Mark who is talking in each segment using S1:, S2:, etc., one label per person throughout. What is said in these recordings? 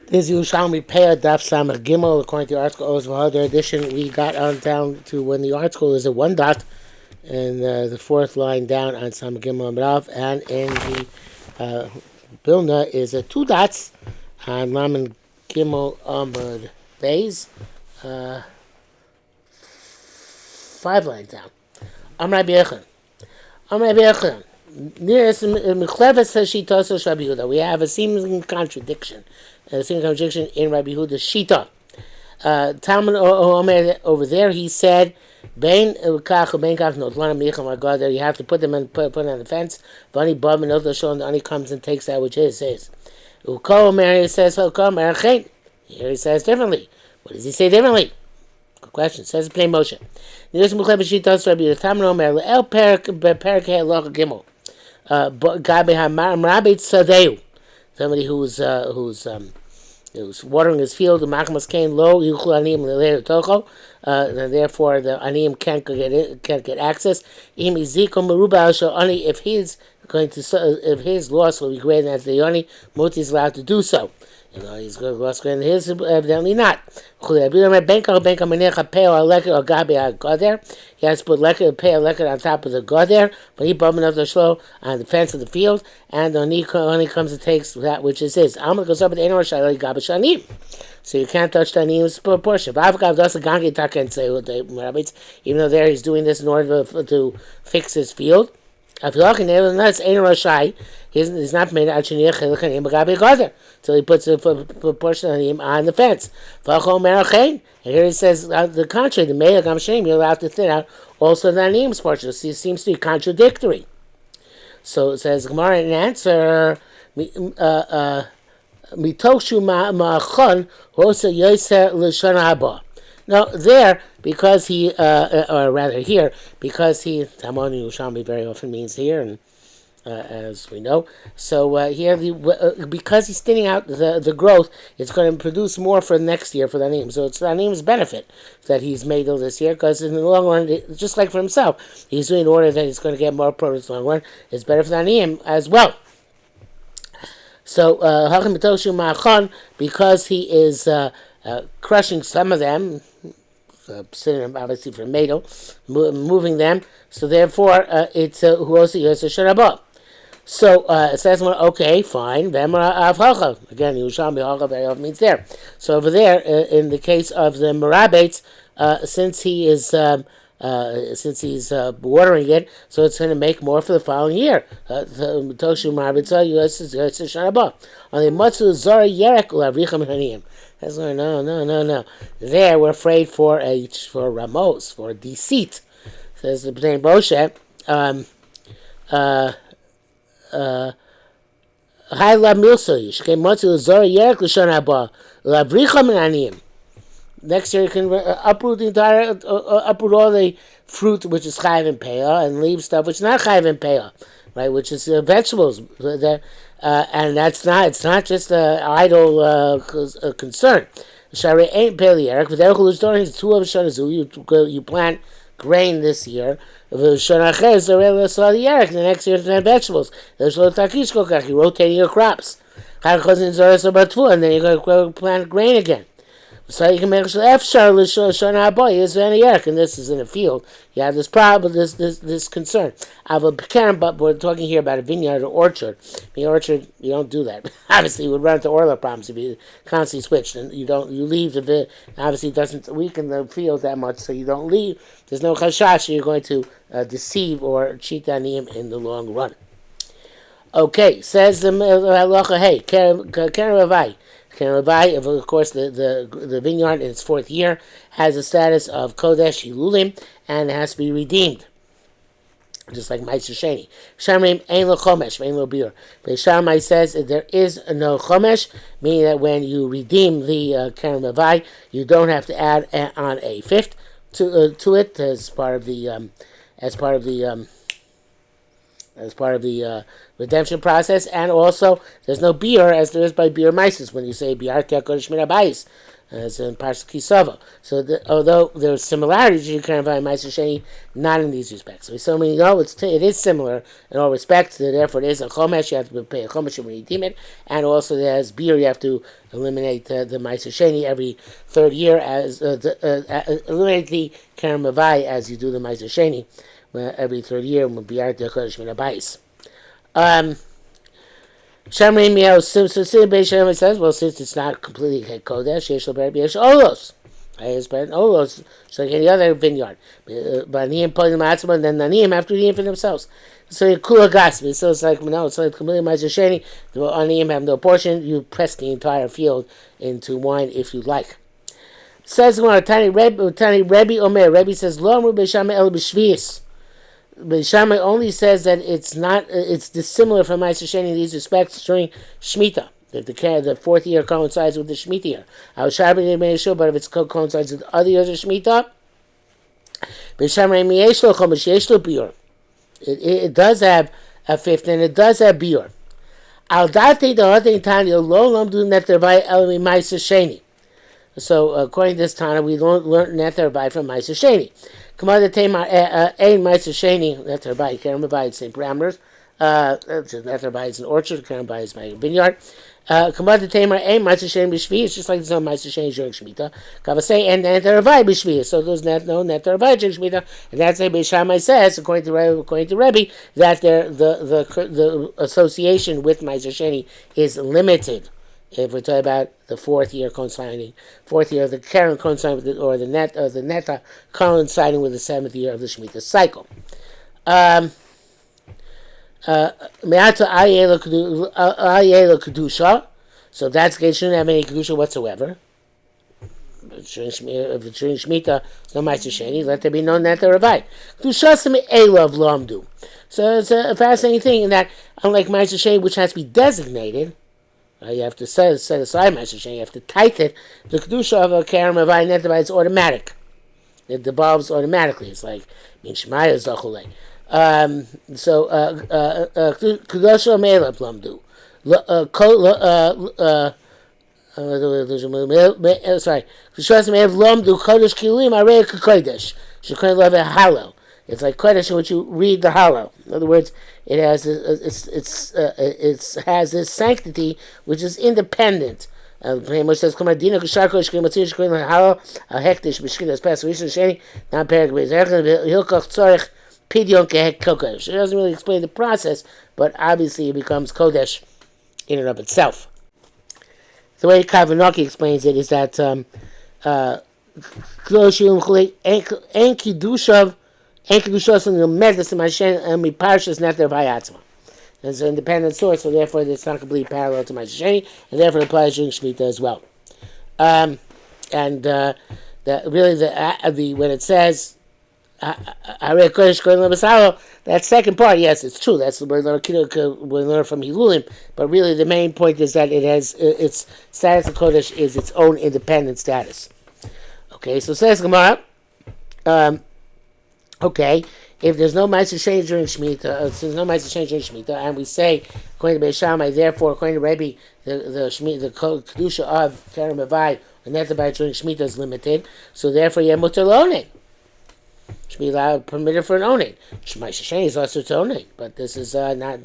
S1: This is Yerushalmi Peah Daf Samach Gimel. According to the article, other edition, we got on down to when the article is a one dot, and the fourth line down on Samach Gimel Amrav, and in the Bilna is a two dots on Laman Gimel Amud Beis, five lines down. Amray B'Yechon. Amray B'Yechon. We have a seeming contradiction. In Rabbi Huda's Shita. Talmud Omer over there, he said, "Bein kach bein kach not lana micham agader." You have to put them put on the fence. Vani bab and not shon. Ani comes and takes that which is his. Uko Omer says, "Uko Omer chen." Here he says differently. What does he say differently? Good question. Says plain Moshe. Nidus muchleb Shita Rabbi Talmud Omer el perak loch gimel. Gabe hamar rabbi tzadeu. Somebody who's watering his field, the machmas came low, and therefore the aniyim can't get access. If he's going to, if his loss will be greater than the yoni, Moti is allowed to do so. He's going to loss greater than his, evidently not. He has to put pay a lekker on top of the goder, but he bumping up the shlo on the fence of the field, and only comes and takes that which is his. So you can't touch the anim's portion. Even though there he's doing this in order to fix his field. He's not made so he puts a portion of him on the fence. And here he says the contrary, the Me'ah Gam Shem, you're allowed to thin out also the anim's portion. So it seems to be contradictory. So it says Gemara in answer Mitoshu Ma'achon Hosa Yoser L'Shana Haba. Now there, because he, or rather here, because he, Tamoni Yerushalmi very often means here, and as we know, so here, because he's thinning out the growth, it's going to produce more for next year for the anim. So it's the anim's benefit that he's made all this year, because in the long run, just like for himself, he's doing in order that he's going to get more produce in the long run. It's better for the anim as well. So because he is crushing some of them, synonym obviously for medo, moving them. So therefore, it's who also is a sharabah. So it says, okay, fine. Again, Yerushalmi Hacha very often means there. So over there, in the case of the Merabates, since he's watering it, so it's going to make more for the following year. Toshu Marbitza, U.S. Sharabah. On the Matsu Zara Yerek Ulavricham Haniyim. That's going, no. There, we're afraid for Ramos, for deceit. Says the Bnei Moshe, Hai La Milsoyish, Ke Matsu Zara Yerek L'Shan Haba, Ulavricham Haniyim. Next year you can uproot the entire, uproot all the fruit which is chayiv in peah and leave stuff which is not chayiv in peah, right? Which is vegetables, and that's not. It's not just an idle concern. Shari ain't peah but it's 2 of shanazu. You plant grain this year. The next year it's not vegetables. You're rotating your crops. And then you're going to plant grain again. So you can make Efshar L'Shana Haba is any Yerek, and this is in a field. You have this problem, this concern. But we're talking here about a vineyard or orchard. In the orchard, you don't do that. Obviously, you would run into oil problems if you constantly switched, and you leave the obviously it doesn't weaken the field that much, so you don't leave. There's no chashash, you're going to deceive or cheat Aniyim in the long run. Okay, says the halacha. Hey, Keren Ravai. Of course, the vineyard in its 4th year has a status of Kodesh Hilulim and has to be redeemed, just like Ma'aser Sheni. Shamrim ein lo chomesh, ein lo bir. But Shammai says that there is no chomesh, meaning that when you redeem the Keren Mavai, you don't have to add on a 5th to it as part of the redemption process, and also there's no beer as there is by beer mices when you say biar kodesh min habayis. as in Parsha Kisava. So although there's similarities to Karen Vayim Meiser Sheni, not in these respects. So we know it is similar in all respects. So therefore, it is a chomesh. You have to pay a chomesh when you redeem it, and also there's beer. You have to eliminate the Meiser Sheni every third year, as eliminate the Karen Mavai as you do the Meiser Sheni every third year. When Biyar Dekodesh Min Abayis. Shamrei Miao Simsusim Beishem says, well, since it's not completely Kodesh, Yesh Lober Yesh Olos. It's better than Olos, so like any other vineyard. Baniyim Polim Atzma, and then Naniyim have to redeem for themselves. So you Kula Gasmi, so it's like, no, it's like completely Meiser Sheni. The Aniyim have no portion. You press the entire field into wine if you like. Says Tani Rebbe Omer. Rebbe says, Lo Amru Beisham El B'Shvius. But Shammai only says that it's not. It's dissimilar from Meiser Sheni in these respects during Shemitah. That the fourth year coincides with the Shemitah year. I was Shabbat but if it coincides with other years of Shemitah, it does have a fifth and it does have biur. Al date the other Tanya lo lamdu netervai elmi Meiser Sheni. So according to this Tana, we learned netervai from Meiser Sheni. Kamada Tamar ein Meiser Sheni netervai Karen same parameters. Netervai is an orchard. Karen is my vineyard. Kamada Tamar ein Meiser Sheni b'Shvi. It's just like there's no Meiser Sheni during Shemitah. Kavasei and netervai b'Shvi. So there's no netervai during Shemitah, and that's why Beis Shammai says, according to Rebbe, that the association with Meiser Sheni is limited. If we're talking about the fourth year coinciding, fourth year of the Karen coinciding with the Neta coinciding with the seventh year of the Shemitah cycle. Me'ata ayela kedusha, so that's it shouldn't have any kedusha whatsoever. During Shemitah, no Meiser Sheni, let there be no Neta Ravai. Kedusha semi elav lamdu. So it's a fascinating thing in that, unlike Meiser Sheni, which has to be designated. You have to set aside Meiser Sheni. You have to tithe it. The kedusha of a Karen Mavai Netavai is automatic. It devolves automatically. It's like Min Shemaya Zachulei. So kedusha me'elav lamdu. Sorry. Kedusha me'elav lamdu kodesh kilim arei kodesh. Shekon love a hallow. It's like kodesh in which you read the hallow. In other words, it has has this sanctity which is independent. Which says, "Come Dina Kishar Kodesh Kimatzir Shekrin Hallow Hektish B'Shkinas Pas Rishon Sheni Not Perek Be'Zerchen Hilkach Tzorich Pidyon Kehek Kodesh." It doesn't really explain the process, but obviously it becomes kodesh in and of itself. The way Kavanaki explains it is that Kloshim En Kiddushav. It's an independent source, so therefore it's not completely parallel to Meiser Sheni, and therefore it applies during Shemitah as well. When it says that second part, yes, it's true. That's what we learn from Hilulim, but really the main point is that it has its status of Kodesh is its own independent status. Okay, so says Gemara. Okay, if there's no Meiser Sheni during Shemitah, and we say, according to Beis Shammai, therefore, according to Rebbe, the kedusha of Karen Mavai, and Netabai during Shemitah is limited, so therefore, you have mutar l'onen. Should be allowed, permitted for an onen. Meiser Sheni is also to onen, but this is not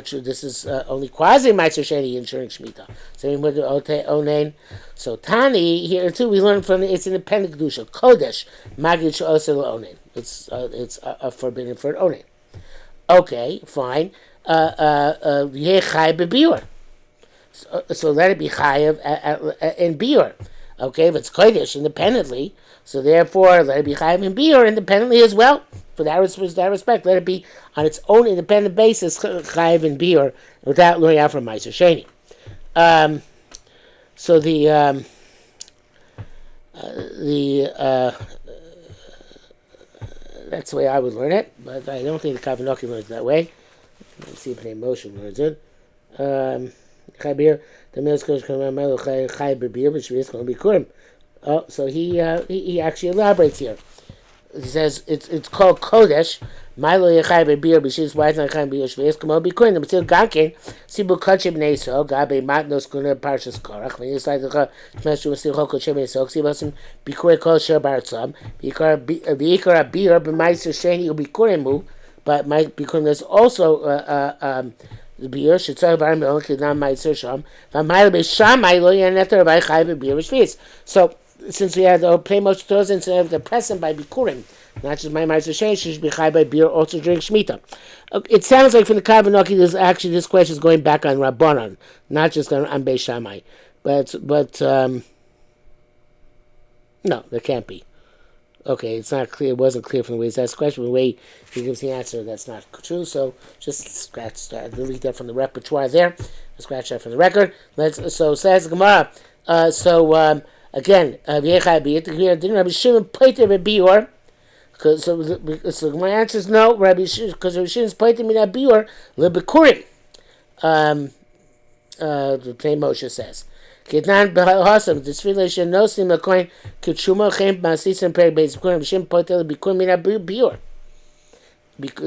S1: true. This is only quasi Meiser Sheni during Shemitah. So we onen. So Tani here too, we learn from its independent kedusha kodesh magid she'oseh l'onen. It's forbidden for an onen. Okay, fine. Chai bebiur. So let it be chayav in biur. Okay, if it's kodesh independently, so therefore let it be chayav in biur independently as well. For that respect, let it be on its own independent basis chayav in biur without learning out from Meiser Sheni. So that's the way I would learn it, but I don't think the Kavanaki learns that way. Let's see if Pnei Moshe learns it. So he actually elaborates here. He says it's called Kodesh Milo Yachai Beer, Bishis White and Khan Beer Shvis, come on, be coin, the Matil Gankin, Sibu Kachib Neso, Gabe Matnos Guna Parshas Korach, when you decide to smash you with Steel Hoko Chim and Soak, Sibasum, Bikure Kol Shabartsam, Bikar Beer, but Meister Shani will be Kurimu, but might become there's also the beer should serve our milk, not Meister Sham, but Milo Be Shamai Lo Yanetter by Chai Beer Shvis. So, since we had the play most those instead of the present by Bikurim, not just my Meister Shani, she should be Chai by beer, also drink Shemitah. It sounds like from the Kavanoki, this question is going back on Rabbanon, not just on Beis Shammai. But no, there can't be. Okay, it's not clear. It wasn't clear from the way he's asked the question. The way he gives the answer, that's not true. So just scratch that, delete that from the repertoire there. Scratch that from the record. So says Gemara. Again, didn't Rabbi Shimon Peah Bior? So my answer is no, Rabbi Shimon, because Rabbi Shimon's Peah Mina Bior lebekurim. The plain Moshe says. Kitnan b'hasam t'sfila shenosim l'koin kitshuma chem b'asisim perek beis bikurim b'shem Peah lebekurim mina bior.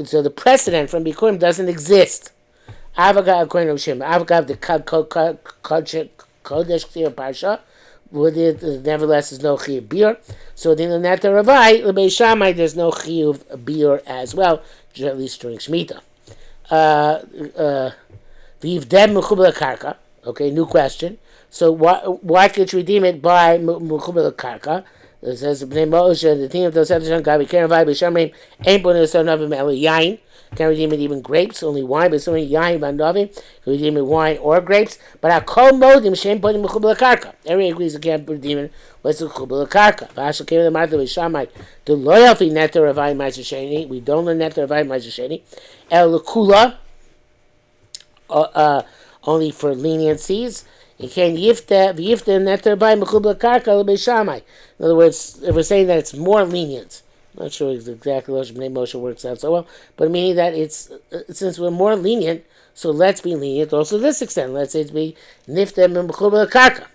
S1: So the precedent from bikurim doesn't exist. Avaga according to Shimon. Avaga the kodesh k'tir parsha. Nevertheless, there's no chiyuv beer. So in the Nata Ravai, Beis Shammai, there's no chiyuv beer as well, at least during Shemitah. V'yivdem mechubel karka. Okay, new question. So why can't you redeem it by mechubel karka? It says Bnei Moshe, the team of those Gabi Keren Vay Beis Shammai ain't born in son of him yain. Can't redeem it even grapes, only wine, but it's only yain v'andavim. Can redeem it wine or grapes. But I call modim shem putting mechubel karka. Everyone agrees you can't redeem it. What's the mechubel karka? V'ashal came to the Martha Beis Shammai. The loyalty netter Ravai Meiser Sheni. We don't learn netter Ravai Meiser Sheni. El lekula. Only for leniencies. You can yifta netter Ravai mechubel karka Beis Shammai. In other words, if we're saying that it's more lenient. I'm not sure exactly what Bnei Moshe works out so well, but meaning that it's since we're more lenient, so let's be lenient also to this extent. Let's say it's be niftem mechubel karka.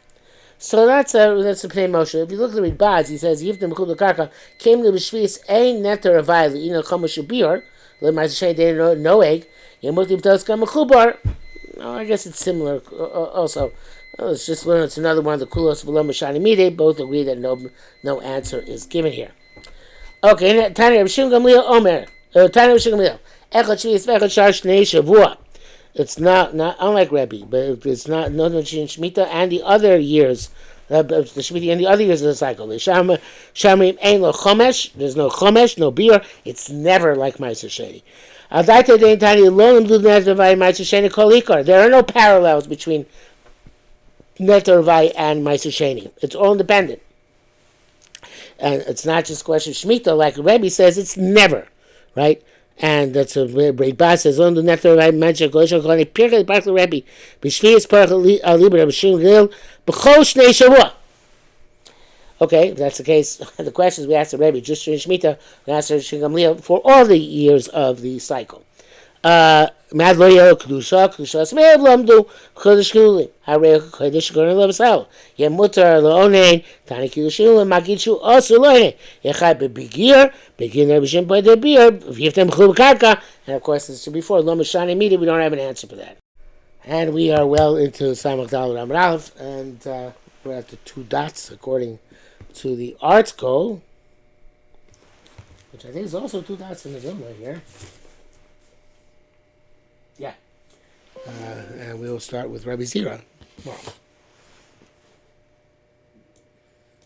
S1: So that's the Bnei Moshe. If you look at the Ridbaz, he says niftem mechubel karka came to b'shvis ein netter avayli ino chomesh ubir le'ma'aseh they no egg yemutim toskam mechubar. I guess it's similar. Also, let's just learn it's another one of the kulos v'lo mashani midei. Both agree that no answer is given here. Okay, Tanya Rabbi Shimon Gamliel Omer. Tanya Rabbi Shimon Gamliel. Echad Shvius v'echad Shar Shnei Shavua. It's not unlike Rebbe, but it's not Shemitah and the other years, the Shemitah and the other years of the cycle. Shamrim Ein Lo Chomesh. There's no Chomesh, no beer. It's never like Meiser Sheni. Adaita Dein Tanya Lo Limdu Neter Vay Meiser Sheni Kol Ikar. There are no parallels between Neter Vay and Meiser Sheni. It's all independent. And it's not just a question of Shemitah, like Rebbe says, it's never, right? And that's what Rebbe says, on the Netter Rebbe mentioned, Goshon Kone, Pirkei Parkle Rebbe, B'Shvius Parkle Liber, B'Shim Gil, B'Chol Shnei Shavua. Okay, if that's the case. The questions we asked the Rebbe, just during Shemitah, we asked Rabbi Shimon Gamliel for all the years of the cycle. Mad loyal kedusha smev lamdu kodesh kulim harei kodesh goren levasel yemutar loonein tani kedushin magichu also loine yechai bebigir begin Rabbi Shimon Peah beer v'yiftem chub karka, and of course this is before lo mashani midi. We don't have an answer for that, and we are well into Samach Daled Amud Aleph, and we're at the 2 dots according to the art goal, which I think is also 2 dots in the room right here. Yeah. And we will start with Rabbi Zira tomorrow.